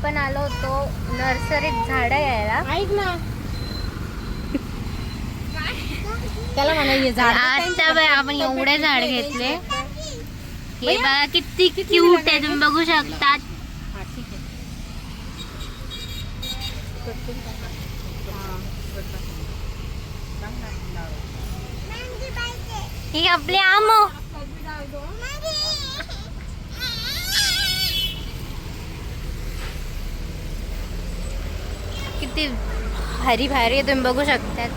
आपण आलो होतो नर्सरीत झाडं घ्यायला. ऐक ना, त्याला म्हणा झाड. आजच्या वेळी आपण एवढे झाड घेतले. हे बघा किती क्यूट आहे, तुम्ही बघू शकता. ही आपली आमो. किती भारी भारी आहे, तुम्ही बघू शकता.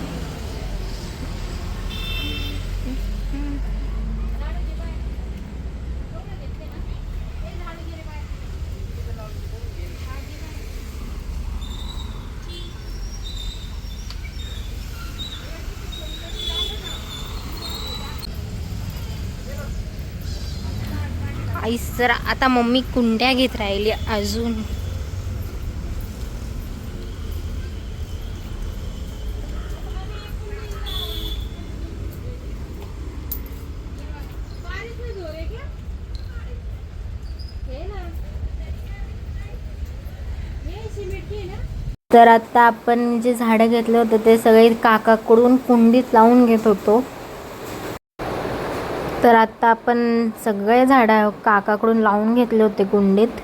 आईस जर आता मम्मी कुंड्या घेत राहिली अजून. तर आता आपण जे झाडं घेतले होते ते सगळे काकाकडून कुंडीत लावून घेत होतो. तर आता आपण सगळे झाडं काकाकडून लावून घेतले होते कुंडीत.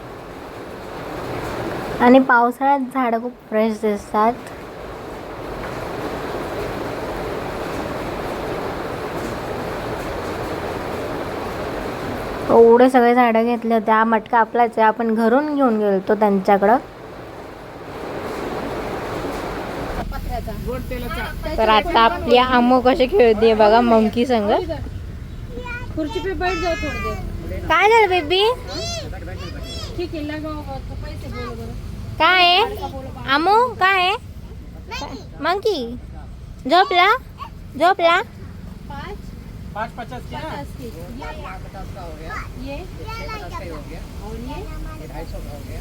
आणि पावसाळ्यात झाडं खूप फ्रेश दिसतात. एवढे सगळे झाडं घेतले होते. हा मटका आपलाच आहे, आपण घरून घेऊन गेलो त्यांच्याकडं. तर आता आपली आमो कशी खेळते बघा मंकी संग. खुर्ची पे बैठ जाओ थोड़ी देर. काय झालं बेबी? ठीक आहे, लगाओ पैसे बोलो बरं. काय आहे आमो? काय आहे? मंकी झोपला झोपला. 5.50 की ना? ये 6.50 का हो गया और ये 250 का हो गया.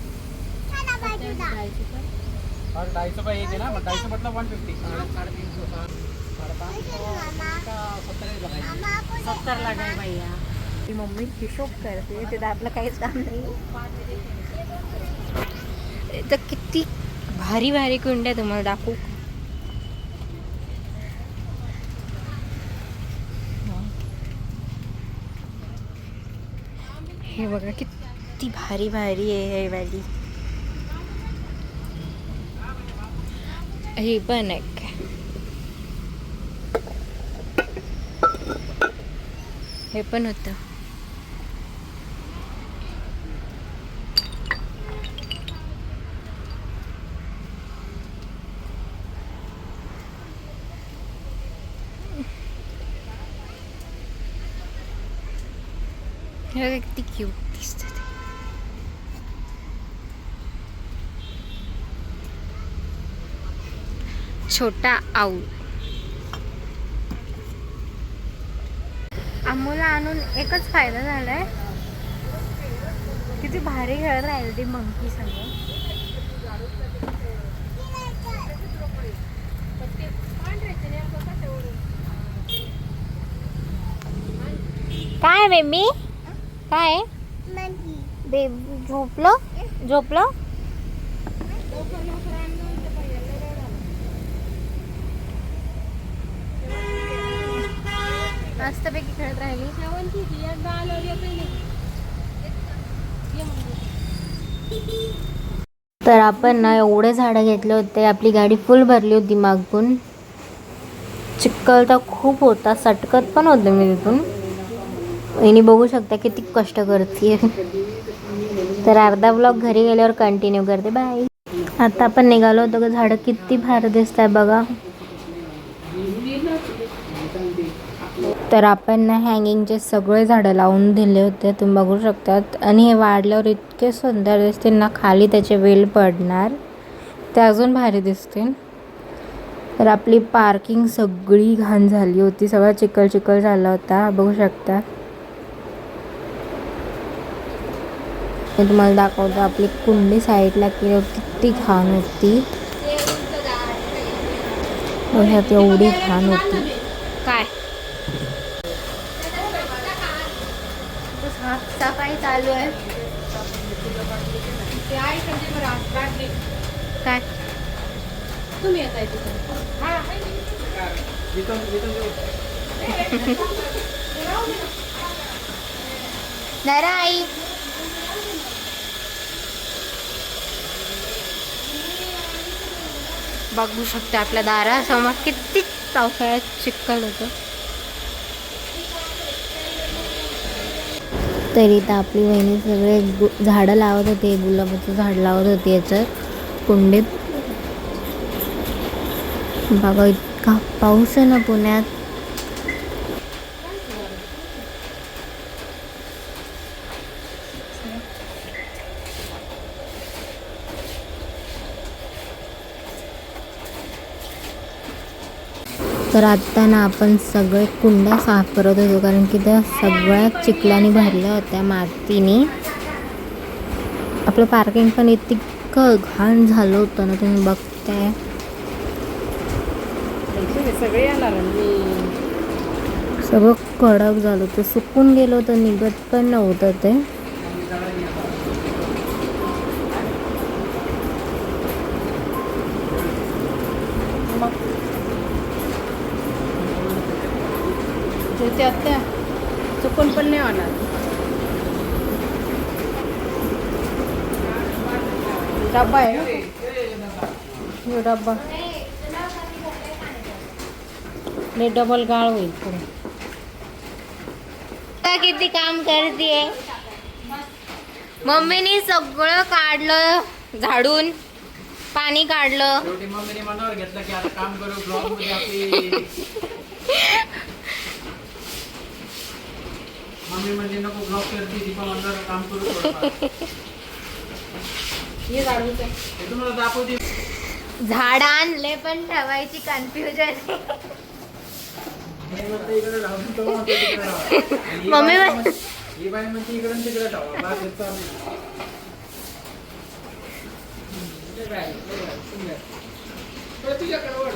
और 250 का एक है ना, 250 मतलब 150. 350 70 लगाए भैया. ती मम्मी हिशोब करते, ते आपलं काहीच काम नाही. तर किती भारी भारी कुंड्या तुम्हाला दाखवू. हे बघा किती भारी भारी आहे हे वाली. ही पण आहे. हे पण होतं. हे किती क्यूट दिसतं. छोटा आऊ. आम्हाला आणून एकच फायदा झालाय, किती भारी खेळत राहील ती मंकी संग. काय बेबी? काय बेबी? झोपलो झोपलो. मस्तपैकी खेळत राहिली. तर आपण ना एवढे झाडं घेतले होते, आपली गाडी फुल भरली होती मागून. चिखल तर खूप होता, सटकत पण होते मी तिथून. वहिनी बघू शकता किती कष्ट करते. तर अर्धा ब्लॉग घरी गेल्यावर कंटिन्यू करते. बाय. आता आपण निघालो होतो, झाडं किती भारी दिसत आहे बघा. तर आपण ना हँगिंगचे सगळे झाडं लावून दिले होते, तुम्ही बघू शकतात. आणि हे वाढल्यावर इतके सुंदर दिसते ना, खाली त्याचे वेल पडणार ते अजून भारी दिसते. तर आपली पार्किंग सगळी घाण झाली होती, सगळा चिखल चिखल झाला होता, बघू शकता. मी तुम्हाला दाखवतो आपली कुंडी साईडला किती घाण होती. ह्यात एवढी घाण होती. काय सफाई चालू आहे. ते आहे संजय राजले काय तुम्ही येताय तिथे नाही रे आई. बघू शकते आपल्या दारासमोर किती पावसाळ्यात चिखल होतं. तरी तर आपली वहिनी सगळे झाडं लावत होते. गुलाबाचं झाड लावत होते याच्यात कुंडीत. बघा इतका पाऊस आहे ना पुण्यात. तर आत्ता ना आपण सगळे कुंड्या साफ करत होतो कारण की त्या सगळ्या चिखलाने भरल्या होत्या, मातीने. आपलं पार्किंग पण इतकं घाण झालं होतं ना, तुम्ही बघताय. सगळे येणार सगळं कडक झालं होतं, सुकून गेलं होतं, निघत पण नव्हतं ते. ते आत्या चुकून पण नाही होणार. डब्बा आहे ना डब्बा नाही, डबल गाळ होईल पुढे. किती काम करते मम्मीनी. सगळं काढलं, झाडून पाणी काढलं. शेवटी मम्मीने मनावर घेतलं की आता काम करू ब्लॉग मध्ये आपली. मम्मी म्हणजे नको ब्लॉग करते ती पण मनावर काम करू थोडंफार. हे झाडूच आहे. हे तुम्हाला दाखवते. झाड आणले पण ठेवायची कन्फ्युजन. हे म्हणते इकडे राहू, तो म्हणतो तिकडे राहू. आणि मम्मी ही बाई म्हणते इकडे आणि तिकडे ठेवा. बास येत चालू. तुझ्याकडे वळ.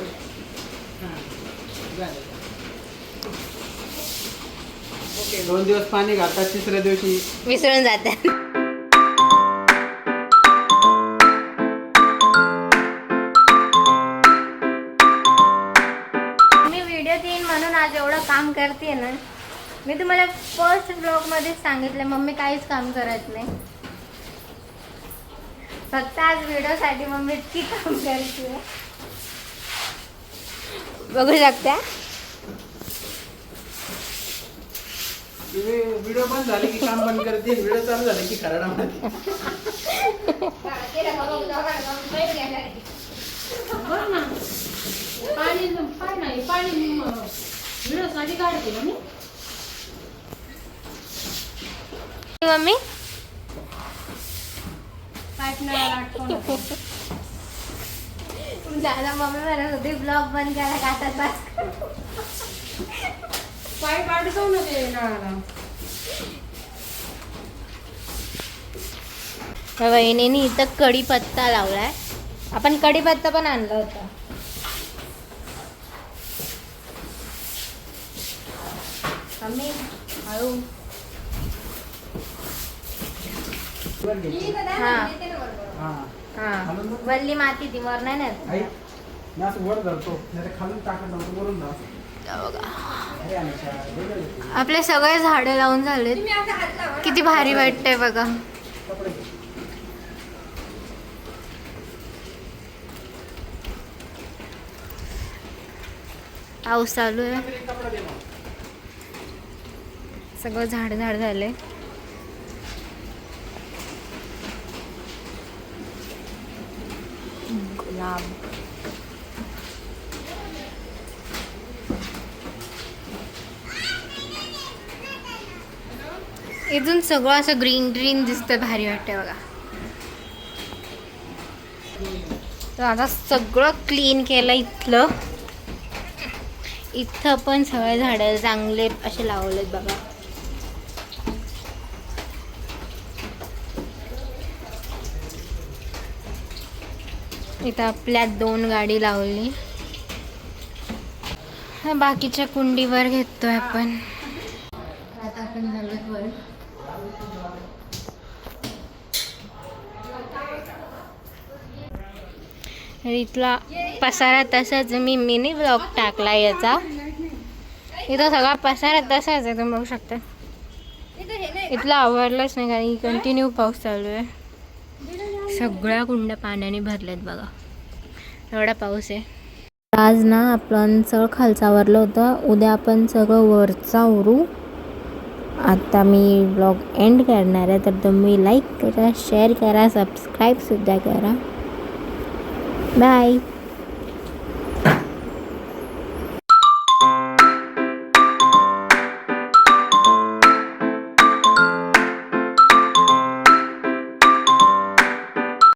ओके, 2 दिवस पाणी घालतात, तिसऱ्या दिवशी विसरून जातात. मी व्हिडिओ येईन म्हणून आज एवढं काम करते ना. मी तुम्हाला फर्स्ट ब्लॉग मध्ये सांगितलं मम्मी काहीच काम करत नाही. फक्त आज व्हिडिओ साठी मम्मी इतकी काम करते. बघू शकता. व्हिडिओ बंद झाले की काम बंद करते, व्हिडिओ चालू झाले की खरडा मारते. पाणी काय नाही, पाणी व्हिडिओसाठी काढते ना मी. मम्मी पाटणाला आठवण दादा मम्मी म्हणत होती ब्लॉग बंद करा, कातात बस. पाय पाठवतो ना ते नळाला. वहिनीने इथं कढीपत्ता लावलाय. आपण कढीपत्ता पण आणला होता. मम्मी हळू. हा हा, वल्ली माती ती वर नाही ना. मी असं वर धरतो, नाही तर खालून टाकत नव्हतं, वरून धरतो. आपले सगळे झाडं लावून झालेत. किती भारी वाटतंय बघा. पाऊस चालू आहे. सगळं झाड झाले. गुलाब. इथून सगळं असं ग्रीन ग्रीन दिसतं, भारी वाटतंय बघा. तर आता सगळं क्लीन केलं इथलं. इथं पण सगळे झाडं चांगले असे लावलेत बघा. इथं आपल्या 2 गाडी लावली. बाकीच्या कुंडीवर घेतोय आपण. आता आपण झालो वर. तर इथला पसारा तसाच मी मिनी ब्लॉग टाकला याचा. इथं सगळा पसारा तसाच आहे, तुम्ही बघू शकता. इथलं आवडलंच नाही कारण कंटिन्यू पाऊस चालू आहे. सगळ्या कुंड्या पाण्याने भरल्यात बघा, एवढा पाऊस आहे. आज ना आपण सगळं खालचं आवरलं होतं, उद्या आपण सगळं वरचा आवरू. आता मी ब्लॉग एंड करणार आहे, तर तुम्ही लाईक करा, शेअर करा, सबस्क्राईबसुद्धा करा. बाय.